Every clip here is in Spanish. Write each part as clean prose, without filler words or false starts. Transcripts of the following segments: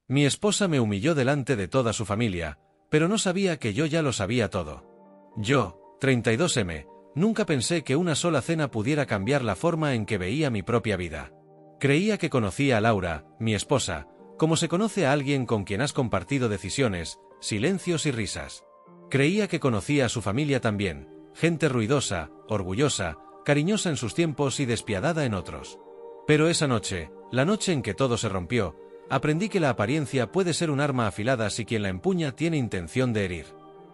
Mi esposa me humilló delante de toda su familia, pero no sabía que yo ya lo sabía todo. Yo, 32M, nunca pensé que una sola cena pudiera cambiar la forma en que veía mi propia vida. Creía que conocía a Laura, mi esposa, como se conoce a alguien con quien has compartido decisiones, silencios y risas. Creía que conocía a su familia también, gente ruidosa, orgullosa, cariñosa en sus tiempos y despiadada en otros. Pero esa noche, la noche en que todo se rompió, aprendí que la apariencia puede ser un arma afilada si quien la empuña tiene intención de herir.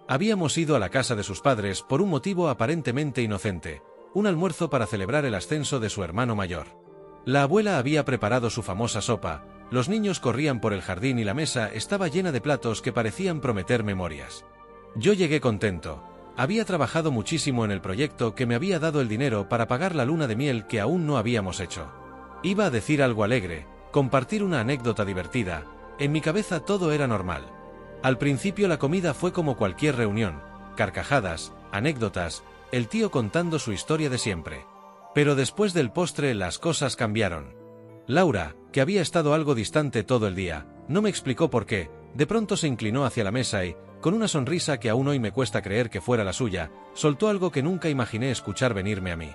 Habíamos ido a la casa de sus padres por un motivo aparentemente inocente, un almuerzo para celebrar el ascenso de su hermano mayor. La abuela había preparado su famosa sopa, los niños corrían por el jardín y la mesa estaba llena de platos que parecían prometer memorias. Yo llegué contento. Había trabajado muchísimo en el proyecto que me había dado el dinero para pagar la luna de miel que aún no habíamos hecho. Iba a decir algo alegre, compartir una anécdota divertida. En mi cabeza todo era normal. Al principio la comida fue como cualquier reunión, carcajadas, anécdotas, el tío contando su historia de siempre. Pero después del postre las cosas cambiaron. Laura, que había estado algo distante todo el día, no me explicó por qué, de pronto se inclinó hacia la mesa y, con una sonrisa que aún hoy me cuesta creer que fuera la suya, soltó algo que nunca imaginé escuchar venirme a mí.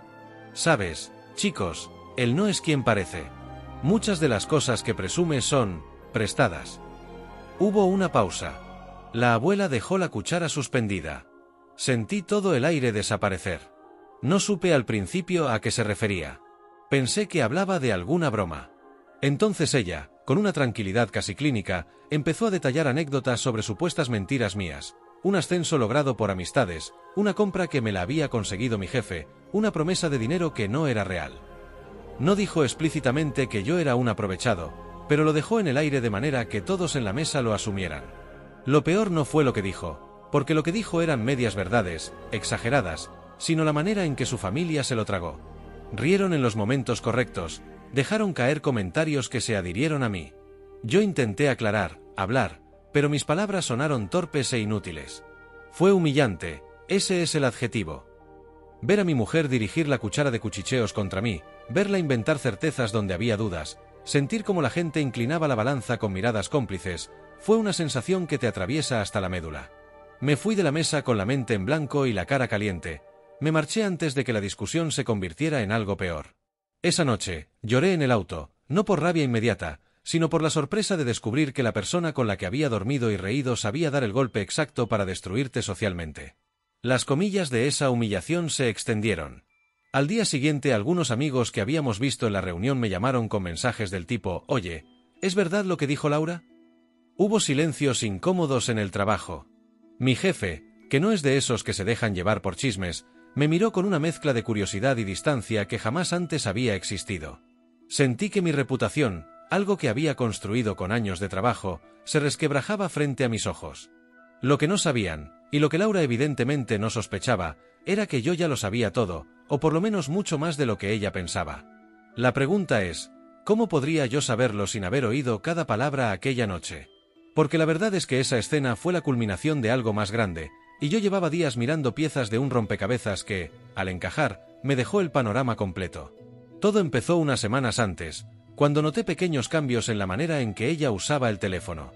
¿Sabes, chicos? Él no es quien parece. Muchas de las cosas que presume son prestadas. Hubo una pausa. La abuela dejó la cuchara suspendida. Sentí todo el aire desaparecer. No supe al principio a qué se refería. Pensé que hablaba de alguna broma. Entonces ella, con una tranquilidad casi clínica, empezó a detallar anécdotas sobre supuestas mentiras mías, un ascenso logrado por amistades, una compra que me la había conseguido mi jefe, una promesa de dinero que no era real. No dijo explícitamente que yo era un aprovechado, pero lo dejó en el aire de manera que todos en la mesa lo asumieran. Lo peor no fue lo que dijo, porque lo que dijo eran medias verdades, exageradas, sino la manera en que su familia se lo tragó. Rieron en los momentos correctos, dejaron caer comentarios que se adhirieron a mí. Yo intenté aclarar, hablar, pero mis palabras sonaron torpes e inútiles. Fue humillante, ese es el adjetivo. Ver a mi mujer dirigir la cuchara de cuchicheos contra mí, verla inventar certezas donde había dudas, sentir cómo la gente inclinaba la balanza con miradas cómplices, fue una sensación que te atraviesa hasta la médula. Me fui de la mesa con la mente en blanco y la cara caliente. Me marché antes de que la discusión se convirtiera en algo peor. Esa noche, lloré en el auto, no por rabia inmediata, sino por la sorpresa de descubrir que la persona con la que había dormido y reído sabía dar el golpe exacto para destruirte socialmente. Las comillas de esa humillación se extendieron. Al día siguiente algunos amigos que habíamos visto en la reunión me llamaron con mensajes del tipo: «Oye, ¿es verdad lo que dijo Laura?». Hubo silencios incómodos en el trabajo. Mi jefe, que no es de esos que se dejan llevar por chismes, me miró con una mezcla de curiosidad y distancia que jamás antes había existido. Sentí que mi reputación, algo que había construido con años de trabajo, se resquebrajaba frente a mis ojos. Lo que no sabían, y lo que Laura evidentemente no sospechaba, era que yo ya lo sabía todo, o por lo menos mucho más de lo que ella pensaba. La pregunta es, ¿cómo podría yo saberlo sin haber oído cada palabra aquella noche? Porque la verdad es que esa escena fue la culminación de algo más grande, y yo llevaba días mirando piezas de un rompecabezas que, al encajar, me dejó el panorama completo. Todo empezó unas semanas antes, cuando noté pequeños cambios en la manera en que ella usaba el teléfono.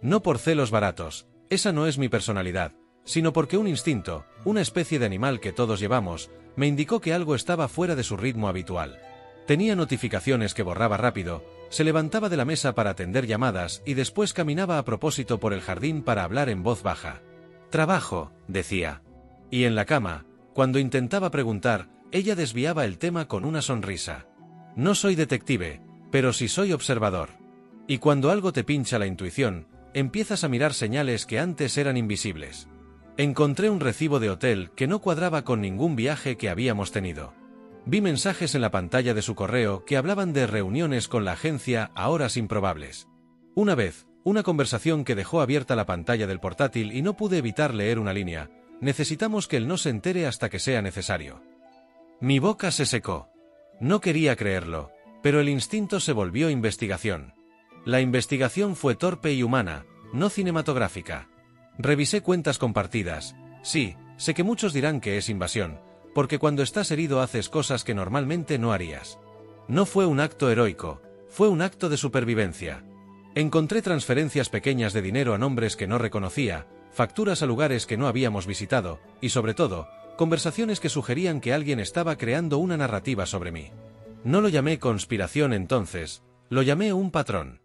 No por celos baratos, esa no es mi personalidad, sino porque un instinto, una especie de animal que todos llevamos, me indicó que algo estaba fuera de su ritmo habitual. Tenía notificaciones que borraba rápido, se levantaba de la mesa para atender llamadas y después caminaba a propósito por el jardín para hablar en voz baja. «Trabajo», decía. Y en la cama, cuando intentaba preguntar, ella desviaba el tema con una sonrisa. No soy detective, pero sí soy observador. Y cuando algo te pincha la intuición, empiezas a mirar señales que antes eran invisibles. Encontré un recibo de hotel que no cuadraba con ningún viaje que habíamos tenido. Vi mensajes en la pantalla de su correo que hablaban de reuniones con la agencia a horas improbables. Una vez, una conversación que dejó abierta la pantalla del portátil y no pude evitar leer una línea: «Necesitamos que él no se entere hasta que sea necesario». Mi boca se secó. No quería creerlo, pero el instinto se volvió investigación. La investigación fue torpe y humana, no cinematográfica. Revisé cuentas compartidas. Sí, sé que muchos dirán que es invasión, porque cuando estás herido haces cosas que normalmente no harías. No fue un acto heroico, fue un acto de supervivencia. Encontré transferencias pequeñas de dinero a nombres que no reconocía, facturas a lugares que no habíamos visitado, y sobre todo, conversaciones que sugerían que alguien estaba creando una narrativa sobre mí. No lo llamé conspiración entonces, lo llamé un patrón.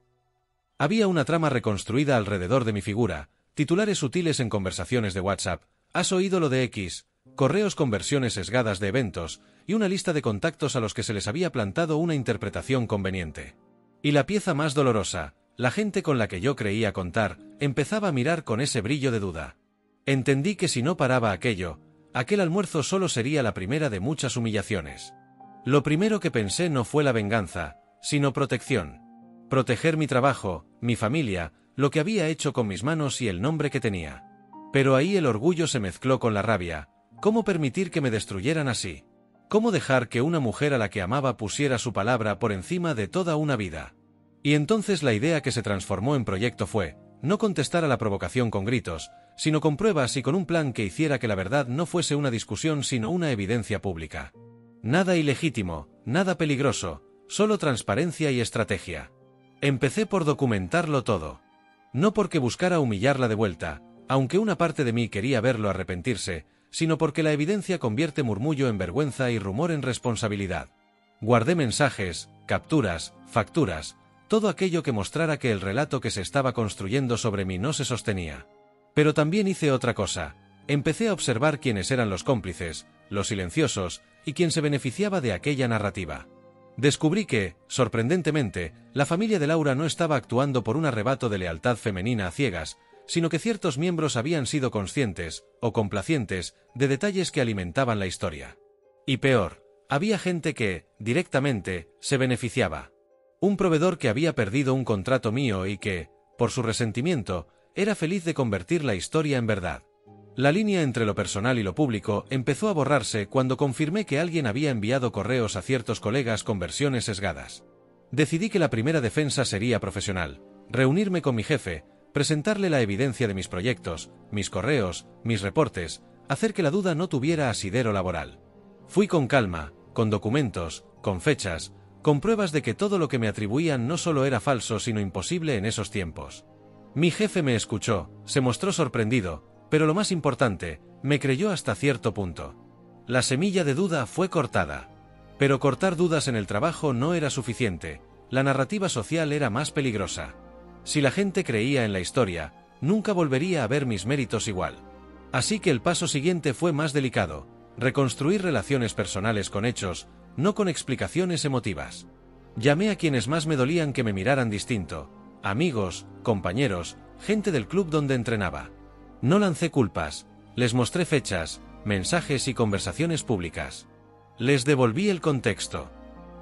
Había una trama reconstruida alrededor de mi figura, titulares sutiles en conversaciones de WhatsApp, ¿has oído lo de X?, correos con versiones sesgadas de eventos, y una lista de contactos a los que se les había plantado una interpretación conveniente. Y la pieza más dolorosa, la gente con la que yo creía contar, empezaba a mirar con ese brillo de duda. Entendí que si no paraba aquello, aquel almuerzo solo sería la primera de muchas humillaciones. Lo primero que pensé no fue la venganza, sino protección. Proteger mi trabajo, mi familia, lo que había hecho con mis manos y el nombre que tenía. Pero ahí el orgullo se mezcló con la rabia. ¿Cómo permitir que me destruyeran así? ¿Cómo dejar que una mujer a la que amaba pusiera su palabra por encima de toda una vida? Y entonces la idea que se transformó en proyecto fue, no contestar a la provocación con gritos, sino con pruebas y con un plan que hiciera que la verdad no fuese una discusión sino una evidencia pública. Nada ilegítimo, nada peligroso, solo transparencia y estrategia. Empecé por documentarlo todo. No porque buscara humillarla de vuelta, aunque una parte de mí quería verlo arrepentirse, sino porque la evidencia convierte murmullo en vergüenza y rumor en responsabilidad. Guardé mensajes, capturas, facturas, todo aquello que mostrara que el relato que se estaba construyendo sobre mí no se sostenía. Pero también hice otra cosa. Empecé a observar quiénes eran los cómplices, los silenciosos, y quién se beneficiaba de aquella narrativa. Descubrí que, sorprendentemente, la familia de Laura no estaba actuando por un arrebato de lealtad femenina a ciegas, sino que ciertos miembros habían sido conscientes, o complacientes, de detalles que alimentaban la historia. Y peor, había gente que, directamente, se beneficiaba. Un proveedor que había perdido un contrato mío y que, por su resentimiento, era feliz de convertir la historia en verdad. La línea entre lo personal y lo público empezó a borrarse cuando confirmé que alguien había enviado correos a ciertos colegas con versiones sesgadas. Decidí que la primera defensa sería profesional, reunirme con mi jefe, presentarle la evidencia de mis proyectos, mis correos, mis reportes, hacer que la duda no tuviera asidero laboral. Fui con calma, con documentos, con fechas, con pruebas de que todo lo que me atribuían no solo era falso sino imposible en esos tiempos. Mi jefe me escuchó, se mostró sorprendido, pero lo más importante, me creyó hasta cierto punto. La semilla de duda fue cortada. Pero cortar dudas en el trabajo no era suficiente, la narrativa social era más peligrosa. Si la gente creía en la historia, nunca volvería a ver mis méritos igual. Así que el paso siguiente fue más delicado, reconstruir relaciones personales con hechos, no con explicaciones emotivas. Llamé a quienes más me dolían que me miraran distinto, amigos, compañeros, gente del club donde entrenaba. No lancé culpas, les mostré fechas, mensajes y conversaciones públicas. Les devolví el contexto.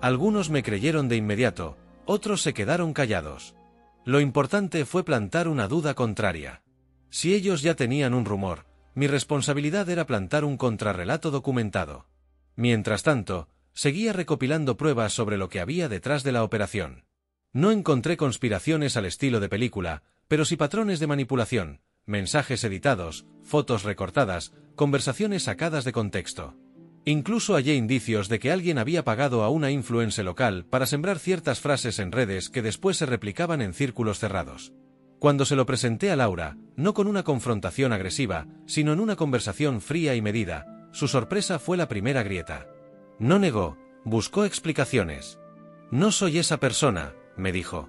Algunos me creyeron de inmediato, otros se quedaron callados. Lo importante fue plantar una duda contraria. Si ellos ya tenían un rumor, mi responsabilidad era plantar un contrarrelato documentado. Mientras tanto, seguía recopilando pruebas sobre lo que había detrás de la operación. No encontré conspiraciones al estilo de película, pero sí patrones de manipulación, mensajes editados, fotos recortadas, conversaciones sacadas de contexto. Incluso hallé indicios de que alguien había pagado a una influencer local para sembrar ciertas frases en redes que después se replicaban en círculos cerrados. Cuando se lo presenté a Laura, no con una confrontación agresiva, sino en una conversación fría y medida, su sorpresa fue la primera grieta. No negó, buscó explicaciones. No soy esa persona, me dijo.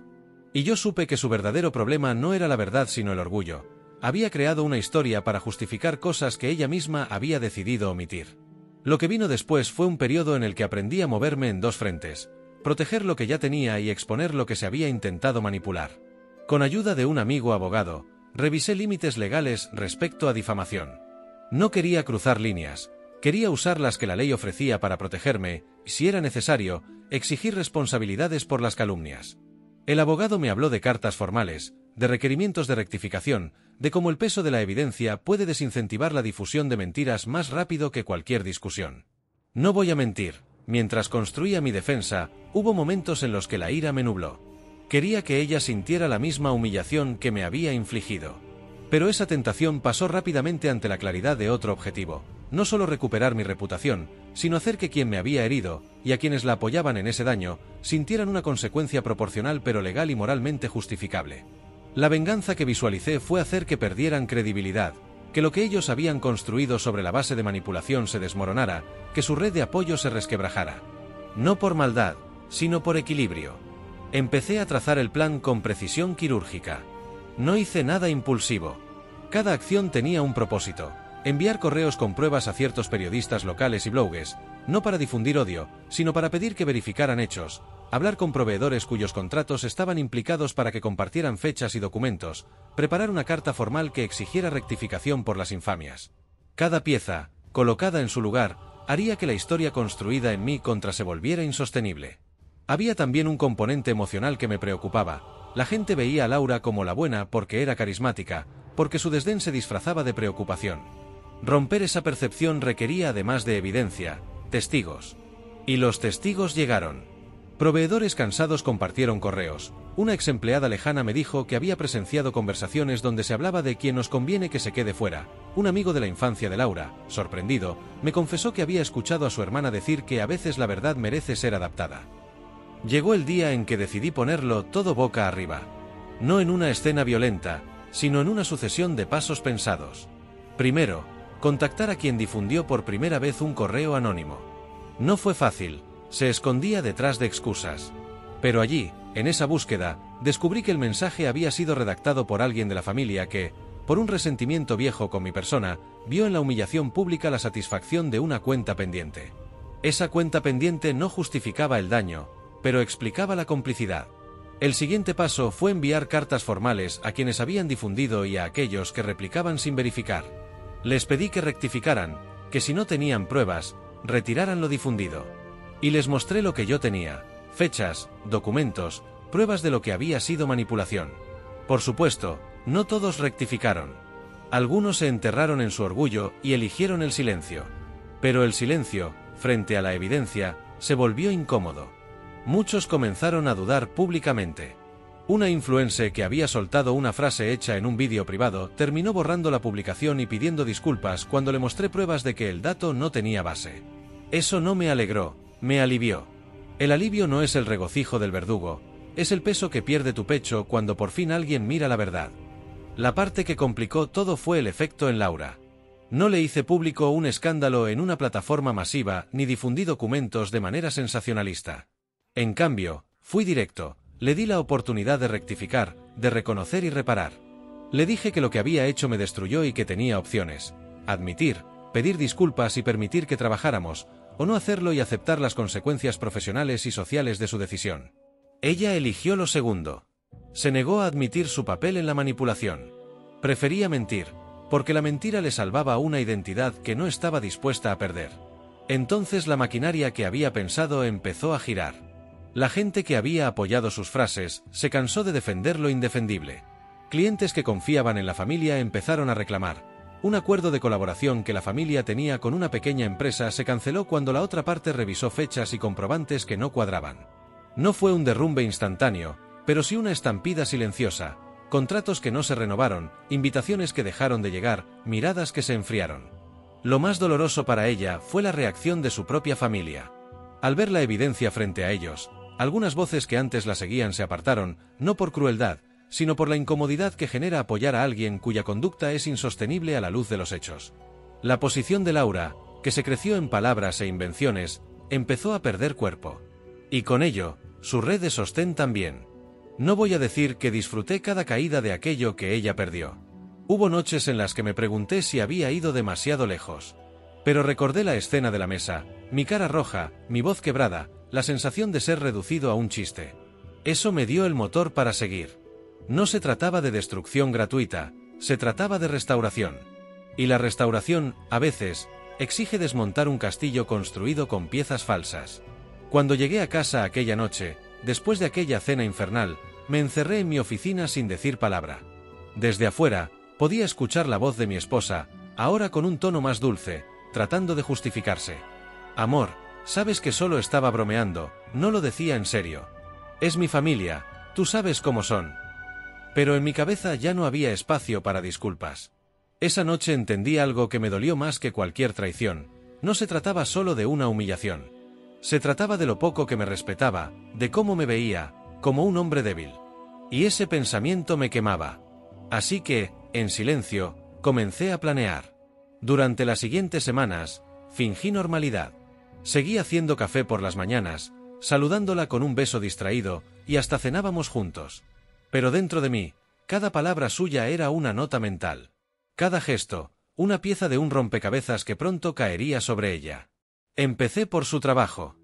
Y yo supe que su verdadero problema no era la verdad sino el orgullo. Había creado una historia para justificar cosas que ella misma había decidido omitir. Lo que vino después fue un periodo en el que aprendí a moverme en dos frentes, proteger lo que ya tenía y exponer lo que se había intentado manipular. Con ayuda de un amigo abogado, revisé límites legales respecto a difamación. No quería cruzar líneas, quería usar las que la ley ofrecía para protegerme, y si era necesario, exigir responsabilidades por las calumnias. El abogado me habló de cartas formales, de requerimientos de rectificación, de cómo el peso de la evidencia puede desincentivar la difusión de mentiras más rápido que cualquier discusión. No voy a mentir, mientras construía mi defensa, hubo momentos en los que la ira me nubló. Quería que ella sintiera la misma humillación que me había infligido. Pero esa tentación pasó rápidamente ante la claridad de otro objetivo, no solo recuperar mi reputación, sino hacer que quien me había herido, y a quienes la apoyaban en ese daño, sintieran una consecuencia proporcional pero legal y moralmente justificable. La venganza que visualicé fue hacer que perdieran credibilidad, que lo que ellos habían construido sobre la base de manipulación se desmoronara, que su red de apoyo se resquebrajara. No por maldad, sino por equilibrio. Empecé a trazar el plan con precisión quirúrgica. No hice nada impulsivo. Cada acción tenía un propósito: enviar correos con pruebas a ciertos periodistas locales y blogues, no para difundir odio, sino para pedir que verificaran hechos, hablar con proveedores cuyos contratos estaban implicados para que compartieran fechas y documentos, preparar una carta formal que exigiera rectificación por las infamias. Cada pieza, colocada en su lugar, haría que la historia construida en mi contra se volviera insostenible. Había también un componente emocional que me preocupaba. La gente veía a Laura como la buena porque era carismática, porque su desdén se disfrazaba de preocupación. Romper esa percepción requería, además de evidencia, testigos. Y los testigos llegaron. Proveedores cansados compartieron correos. Una ex empleada lejana me dijo que había presenciado conversaciones donde se hablaba de quien nos conviene que se quede fuera. Un amigo de la infancia de Laura, sorprendido, me confesó que había escuchado a su hermana decir que a veces la verdad merece ser adaptada. Llegó el día en que decidí ponerlo todo boca arriba. No en una escena violenta, sino en una sucesión de pasos pensados. Primero, contactar a quien difundió por primera vez un correo anónimo. No fue fácil, se escondía detrás de excusas. Pero allí, en esa búsqueda, descubrí que el mensaje había sido redactado por alguien de la familia que, por un resentimiento viejo con mi persona, vio en la humillación pública la satisfacción de una cuenta pendiente. Esa cuenta pendiente no justificaba el daño, pero explicaba la complicidad. El siguiente paso fue enviar cartas formales a quienes habían difundido y a aquellos que replicaban sin verificar. Les pedí que rectificaran, que si no tenían pruebas, retiraran lo difundido. Y les mostré lo que yo tenía: fechas, documentos, pruebas de lo que había sido manipulación. Por supuesto, no todos rectificaron. Algunos se enterraron en su orgullo y eligieron el silencio. Pero el silencio, frente a la evidencia, se volvió incómodo. Muchos comenzaron a dudar públicamente. Una influencer que había soltado una frase hecha en un vídeo privado terminó borrando la publicación y pidiendo disculpas cuando le mostré pruebas de que el dato no tenía base. Eso no me alegró, me alivió. El alivio no es el regocijo del verdugo, es el peso que pierde tu pecho cuando por fin alguien mira la verdad. La parte que complicó todo fue el efecto en Laura. No le hice público un escándalo en una plataforma masiva ni difundí documentos de manera sensacionalista. En cambio, fui directo, le di la oportunidad de rectificar, de reconocer y reparar. Le dije que lo que había hecho me destruyó y que tenía opciones: admitir, pedir disculpas y permitir que trabajáramos, o no hacerlo y aceptar las consecuencias profesionales y sociales de su decisión. Ella eligió lo segundo. Se negó a admitir su papel en la manipulación. Prefería mentir, porque la mentira le salvaba una identidad que no estaba dispuesta a perder. Entonces la maquinaria que había pensado empezó a girar. La gente que había apoyado sus frases se cansó de defender lo indefendible. Clientes que confiaban en la familia empezaron a reclamar. Un acuerdo de colaboración que la familia tenía con una pequeña empresa se canceló cuando la otra parte revisó fechas y comprobantes que no cuadraban. No fue un derrumbe instantáneo, pero sí una estampida silenciosa: contratos que no se renovaron, invitaciones que dejaron de llegar, miradas que se enfriaron. Lo más doloroso para ella fue la reacción de su propia familia. Al ver la evidencia frente a ellos, algunas voces que antes la seguían se apartaron, no por crueldad, sino por la incomodidad que genera apoyar a alguien cuya conducta es insostenible a la luz de los hechos. La posición de Laura, que se creció en palabras e invenciones, empezó a perder cuerpo. Y con ello, su red de sostén también. No voy a decir que disfruté cada caída de aquello que ella perdió. Hubo noches en las que me pregunté si había ido demasiado lejos. Pero recordé la escena de la mesa, mi cara roja, mi voz quebrada, la sensación de ser reducido a un chiste. Eso me dio el motor para seguir. No se trataba de destrucción gratuita, se trataba de restauración. Y la restauración, a veces, exige desmontar un castillo construido con piezas falsas. Cuando llegué a casa aquella noche, después de aquella cena infernal, me encerré en mi oficina sin decir palabra. Desde afuera, podía escuchar la voz de mi esposa, ahora con un tono más dulce, tratando de justificarse. Amor, sabes que solo estaba bromeando, no lo decía en serio. Es mi familia, tú sabes cómo son. Pero en mi cabeza ya no había espacio para disculpas. Esa noche entendí algo que me dolió más que cualquier traición. No se trataba solo de una humillación. Se trataba de lo poco que me respetaba, de cómo me veía, como un hombre débil. Y ese pensamiento me quemaba. Así que, en silencio, comencé a planear. Durante las siguientes semanas, fingí normalidad. Seguí haciendo café por las mañanas, saludándola con un beso distraído, y hasta cenábamos juntos. Pero dentro de mí, cada palabra suya era una nota mental. Cada gesto, una pieza de un rompecabezas que pronto caería sobre ella. Empecé por su trabajo.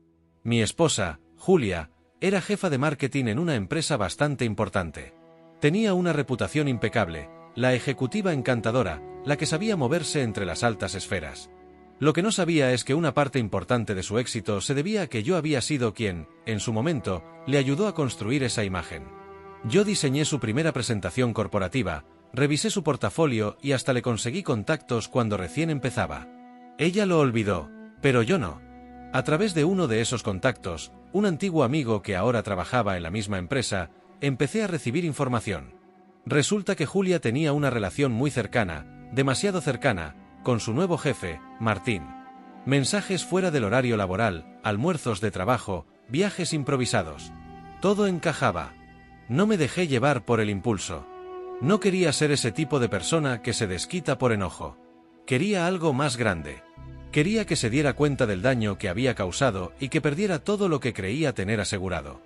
Mi esposa, Julia, era jefa de marketing en una empresa bastante importante. Tenía una reputación impecable, la ejecutiva encantadora, la que sabía moverse entre las altas esferas. Lo que no sabía es que una parte importante de su éxito se debía a que yo había sido quien, en su momento, le ayudó a construir esa imagen. Yo diseñé su primera presentación corporativa, revisé su portafolio y hasta le conseguí contactos cuando recién empezaba. Ella lo olvidó, pero yo no. A través de uno de esos contactos, un antiguo amigo que ahora trabajaba en la misma empresa, empecé a recibir información. Resulta que Julia tenía una relación muy cercana, demasiado cercana, con su nuevo jefe, Martín. Mensajes fuera del horario laboral, almuerzos de trabajo, viajes improvisados. Todo encajaba. No me dejé llevar por el impulso. No quería ser ese tipo de persona que se desquita por enojo. Quería algo más grande. Quería que se diera cuenta del daño que había causado y que perdiera todo lo que creía tener asegurado.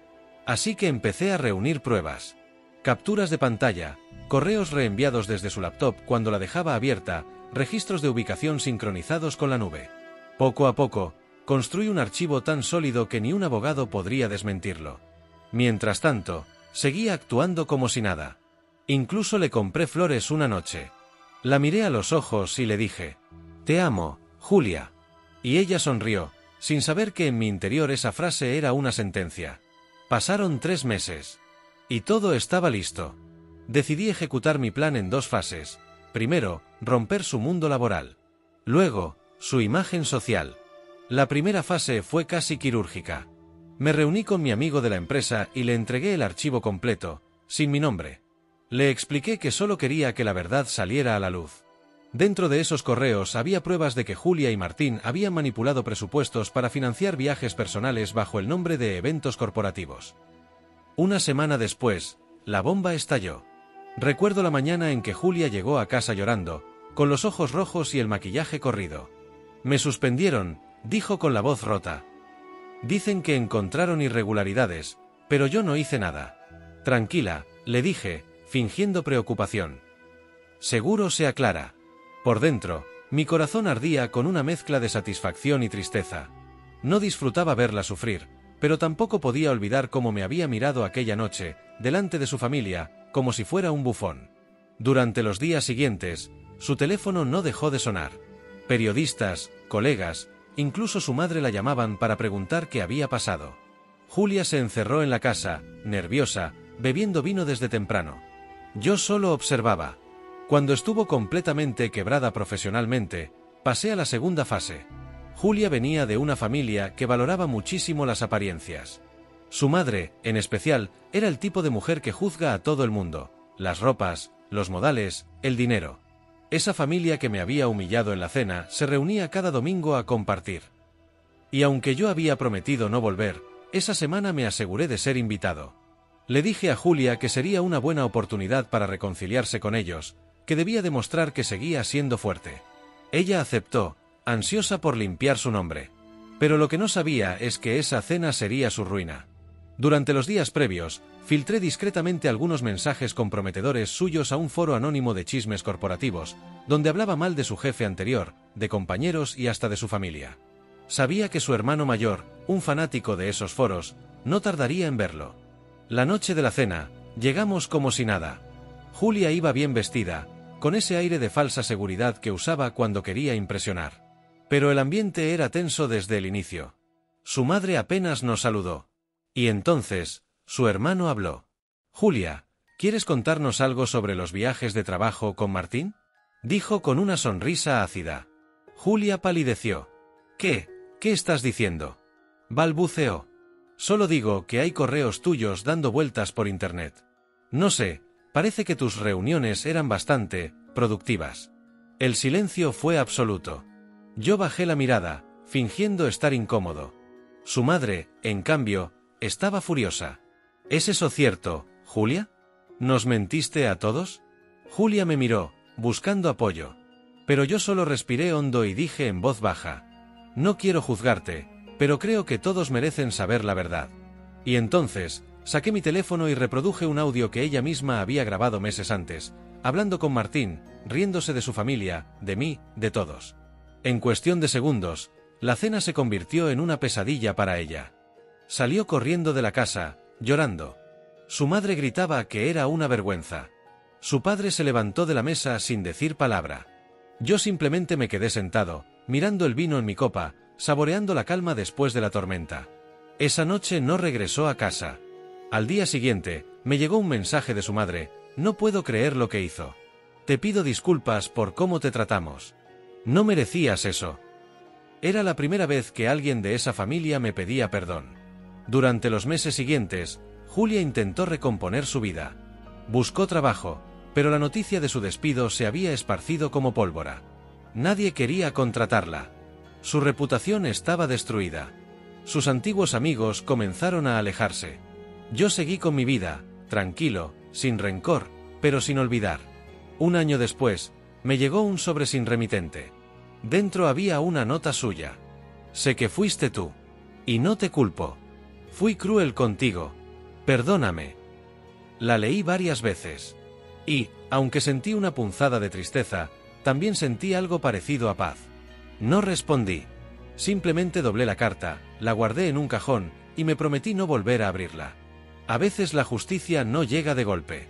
Así que empecé a reunir pruebas. Capturas de pantalla, correos reenviados desde su laptop cuando la dejaba abierta, registros de ubicación sincronizados con la nube. Poco a poco, construí un archivo tan sólido que ni un abogado podría desmentirlo. Mientras tanto, seguía actuando como si nada. Incluso le compré flores una noche. La miré a los ojos y le dije: «Te amo, Julia». Y ella sonrió, sin saber que en mi interior esa frase era una sentencia. Pasaron 3 meses. Y todo estaba listo. Decidí ejecutar mi plan en 2 fases. Primero, romper su mundo laboral. Luego, su imagen social. La primera fase fue casi quirúrgica. Me reuní con mi amigo de la empresa y le entregué el archivo completo, sin mi nombre. Le expliqué que solo quería que la verdad saliera a la luz. Dentro de esos correos había pruebas de que Julia y Martín habían manipulado presupuestos para financiar viajes personales bajo el nombre de eventos corporativos. Una semana después, la bomba estalló. Recuerdo la mañana en que Julia llegó a casa llorando, con los ojos rojos y el maquillaje corrido. «Me suspendieron», dijo con la voz rota. «Dicen que encontraron irregularidades, pero yo no hice nada». «Tranquila», le dije, fingiendo preocupación. «Seguro se aclara». Por dentro, mi corazón ardía con una mezcla de satisfacción y tristeza. No disfrutaba verla sufrir, pero tampoco podía olvidar cómo me había mirado aquella noche, delante de su familia, como si fuera un bufón. Durante los días siguientes, su teléfono no dejó de sonar. Periodistas, colegas, incluso su madre la llamaban para preguntar qué había pasado. Julia se encerró en la casa, nerviosa, bebiendo vino desde temprano. Yo solo observaba. Cuando estuvo completamente quebrada profesionalmente, pasé a la segunda fase. Julia venía de una familia que valoraba muchísimo las apariencias. Su madre, en especial, era el tipo de mujer que juzga a todo el mundo: las ropas, los modales, el dinero. Esa familia que me había humillado en la cena se reunía cada domingo a compartir. Y aunque yo había prometido no volver, esa semana me aseguré de ser invitado. Le dije a Julia que sería una buena oportunidad para reconciliarse con ellos, que debía demostrar que seguía siendo fuerte. Ella aceptó, ansiosa por limpiar su nombre. Pero lo que no sabía es que esa cena sería su ruina. Durante los días previos, filtré discretamente algunos mensajes comprometedores suyos a un foro anónimo de chismes corporativos, donde hablaba mal de su jefe anterior, de compañeros y hasta de su familia. Sabía que su hermano mayor, un fanático de esos foros, no tardaría en verlo. La noche de la cena, llegamos como si nada. Julia iba bien vestida, con ese aire de falsa seguridad que usaba cuando quería impresionar. Pero el ambiente era tenso desde el inicio. Su madre apenas nos saludó. Y entonces, su hermano habló. «Julia, ¿quieres contarnos algo sobre los viajes de trabajo con Martín?», dijo con una sonrisa ácida. Julia palideció. «¿Qué estás diciendo?», balbuceó. «Solo digo que hay correos tuyos dando vueltas por internet. No sé, parece que tus reuniones eran bastante productivas». El silencio fue absoluto. Yo bajé la mirada, fingiendo estar incómodo. Su madre, en cambio, estaba furiosa. ¿Es eso cierto, Julia? ¿Nos mentiste a todos? Julia me miró, buscando apoyo. Pero yo solo respiré hondo y dije en voz baja: no quiero juzgarte, pero creo que todos merecen saber la verdad. Y entonces, saqué mi teléfono y reproduje un audio que ella misma había grabado meses antes, hablando con Martín, riéndose de su familia, de mí, de todos. En cuestión de segundos, la cena se convirtió en una pesadilla para ella. Salió corriendo de la casa, llorando. Su madre gritaba que era una vergüenza. Su padre se levantó de la mesa sin decir palabra. Yo simplemente me quedé sentado, mirando el vino en mi copa, saboreando la calma después de la tormenta. Esa noche no regresó a casa. Al día siguiente, me llegó un mensaje de su madre: no puedo creer lo que hizo. Te pido disculpas por cómo te tratamos. No merecías eso. Era la primera vez que alguien de esa familia me pedía perdón. Durante los meses siguientes, Julia intentó recomponer su vida. Buscó trabajo, pero la noticia de su despido se había esparcido como pólvora. Nadie quería contratarla. Su reputación estaba destruida. Sus antiguos amigos comenzaron a alejarse. Yo seguí con mi vida, tranquilo, sin rencor, pero sin olvidar. Un año después, me llegó un sobre sin remitente. Dentro había una nota suya. Sé que fuiste tú. Y no te culpo. Fui cruel contigo. Perdóname. La leí varias veces. Y, aunque sentí una punzada de tristeza, también sentí algo parecido a paz. No respondí. Simplemente doblé la carta, la guardé en un cajón, y me prometí no volver a abrirla. A veces la justicia no llega de golpe.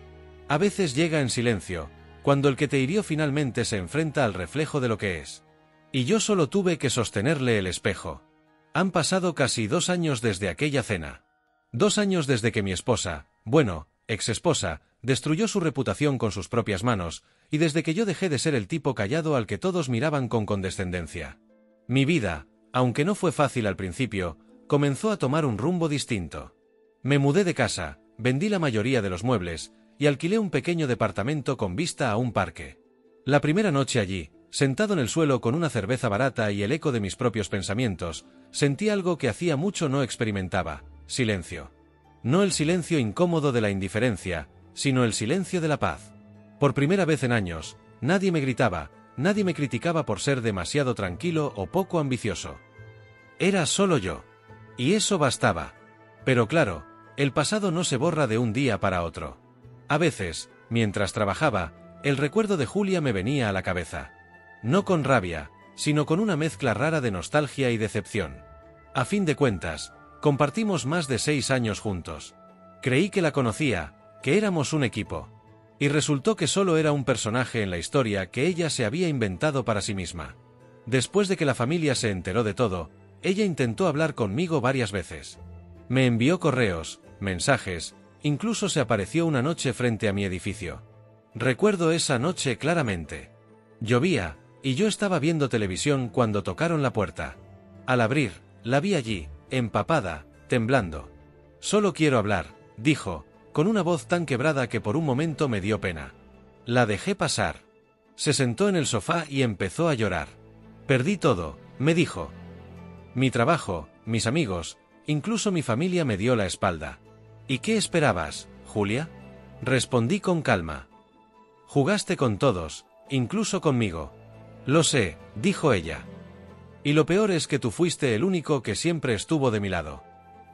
A veces llega en silencio, cuando el que te hirió finalmente se enfrenta al reflejo de lo que es. Y yo solo tuve que sostenerle el espejo. Han pasado casi 2 años desde aquella cena. 2 años desde que mi esposa, ex-esposa, destruyó su reputación con sus propias manos, y desde que yo dejé de ser el tipo callado al que todos miraban con condescendencia. Mi vida, aunque no fue fácil al principio, comenzó a tomar un rumbo distinto. Me mudé de casa, vendí la mayoría de los muebles, y alquilé un pequeño departamento con vista a un parque. La primera noche allí, sentado en el suelo con una cerveza barata y el eco de mis propios pensamientos, sentí algo que hacía mucho no experimentaba: silencio. No el silencio incómodo de la indiferencia, sino el silencio de la paz. Por primera vez en años, nadie me gritaba, nadie me criticaba por ser demasiado tranquilo o poco ambicioso. Era solo yo. Y eso bastaba. Pero claro, el pasado no se borra de un día para otro. A veces, mientras trabajaba, el recuerdo de Julia me venía a la cabeza. No con rabia, sino con una mezcla rara de nostalgia y decepción. A fin de cuentas, compartimos más de 6 años juntos. Creí que la conocía, que éramos un equipo. Y resultó que solo era un personaje en la historia que ella se había inventado para sí misma. Después de que la familia se enteró de todo, ella intentó hablar conmigo varias veces. Me envió correos, mensajes, incluso se apareció una noche frente a mi edificio. Recuerdo esa noche claramente. Llovía, y yo estaba viendo televisión cuando tocaron la puerta. Al abrir, la vi allí, empapada, temblando. «Solo quiero hablar», dijo, con una voz tan quebrada que por un momento me dio pena. La dejé pasar. Se sentó en el sofá y empezó a llorar. «Perdí todo», me dijo. «Mi trabajo, mis amigos, incluso mi familia me dio la espalda». «¿Y qué esperabas, Julia?», respondí con calma. «Jugaste con todos, incluso conmigo». «Lo sé», dijo ella. «Y lo peor es que tú fuiste el único que siempre estuvo de mi lado».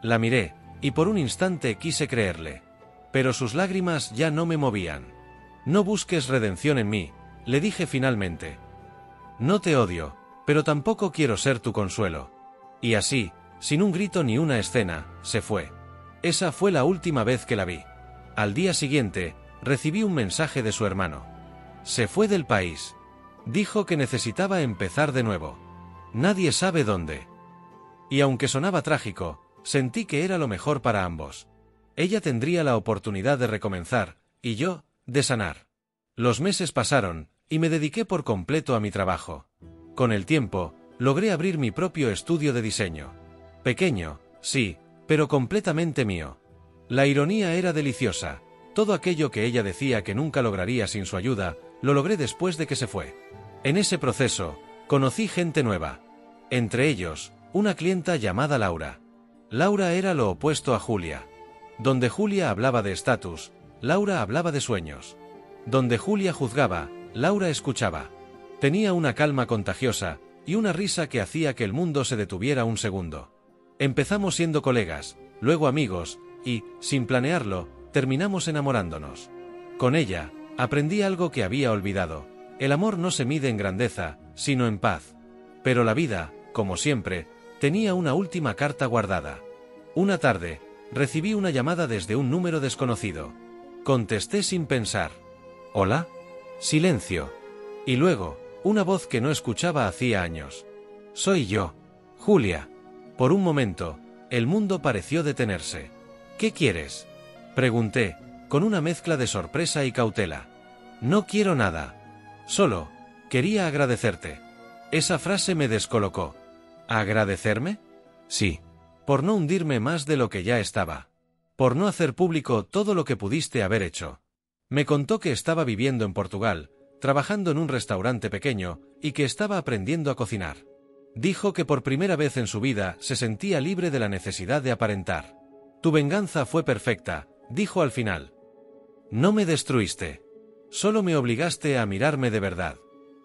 La miré, y por un instante quise creerle. Pero sus lágrimas ya no me movían. «No busques redención en mí», le dije finalmente. «No te odio, pero tampoco quiero ser tu consuelo». Y así, sin un grito ni una escena, se fue. Esa fue la última vez que la vi. Al día siguiente, recibí un mensaje de su hermano. Se fue del país. Dijo que necesitaba empezar de nuevo. Nadie sabe dónde. Y aunque sonaba trágico, sentí que era lo mejor para ambos. Ella tendría la oportunidad de recomenzar, y yo, de sanar. Los meses pasaron, y me dediqué por completo a mi trabajo. Con el tiempo, logré abrir mi propio estudio de diseño. Pequeño, sí, pero completamente mío. La ironía era deliciosa. Todo aquello que ella decía que nunca lograría sin su ayuda, lo logré después de que se fue. En ese proceso, conocí gente nueva. Entre ellos, una clienta llamada Laura. Laura era lo opuesto a Julia. Donde Julia hablaba de estatus, Laura hablaba de sueños. Donde Julia juzgaba, Laura escuchaba. Tenía una calma contagiosa, y una risa que hacía que el mundo se detuviera un segundo. Empezamos siendo colegas, luego amigos, y, sin planearlo, terminamos enamorándonos. Con ella, aprendí algo que había olvidado. El amor no se mide en grandeza, sino en paz. Pero la vida, como siempre, tenía una última carta guardada. Una tarde, recibí una llamada desde un número desconocido. Contesté sin pensar. ¿Hola? Silencio. Y luego, una voz que no escuchaba hacía años. Soy yo, Julia. Por un momento, el mundo pareció detenerse. ¿Qué quieres? Pregunté, con una mezcla de sorpresa y cautela. No quiero nada. Solo, quería agradecerte. Esa frase me descolocó. ¿Agradecerme? Sí. Por no hundirme más de lo que ya estaba. Por no hacer público todo lo que pudiste haber hecho. Me contó que estaba viviendo en Portugal, trabajando en un restaurante pequeño, y que estaba aprendiendo a cocinar. Dijo que por primera vez en su vida se sentía libre de la necesidad de aparentar. Tu venganza fue perfecta, dijo al final. No me destruiste. Solo me obligaste a mirarme de verdad.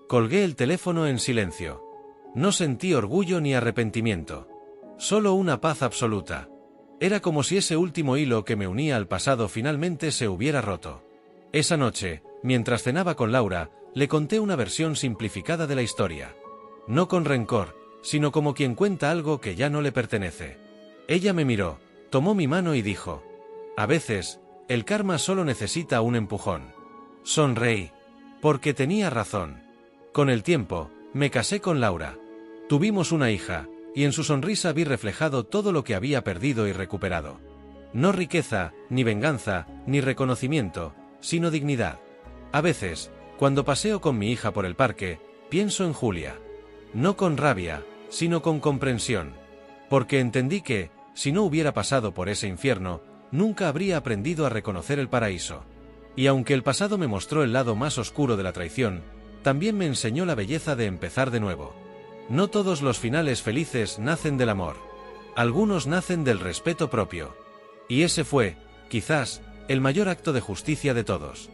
Colgué el teléfono en silencio. No sentí orgullo ni arrepentimiento. Solo una paz absoluta. Era como si ese último hilo que me unía al pasado finalmente se hubiera roto. Esa noche, mientras cenaba con Laura, le conté una versión simplificada de la historia. No con rencor, sino como quien cuenta algo que ya no le pertenece. Ella me miró, tomó mi mano y dijo: a veces, el karma solo necesita un empujón. Sonreí. Porque tenía razón. Con el tiempo, me casé con Laura. Tuvimos una hija, y en su sonrisa vi reflejado todo lo que había perdido y recuperado. No riqueza, ni venganza, ni reconocimiento, sino dignidad. A veces, cuando paseo con mi hija por el parque, pienso en Julia. No con rabia, sino con comprensión. Porque entendí que, si no hubiera pasado por ese infierno, nunca habría aprendido a reconocer el paraíso. Y aunque el pasado me mostró el lado más oscuro de la traición, también me enseñó la belleza de empezar de nuevo. No todos los finales felices nacen del amor. Algunos nacen del respeto propio. Y ese fue, quizás, el mayor acto de justicia de todos.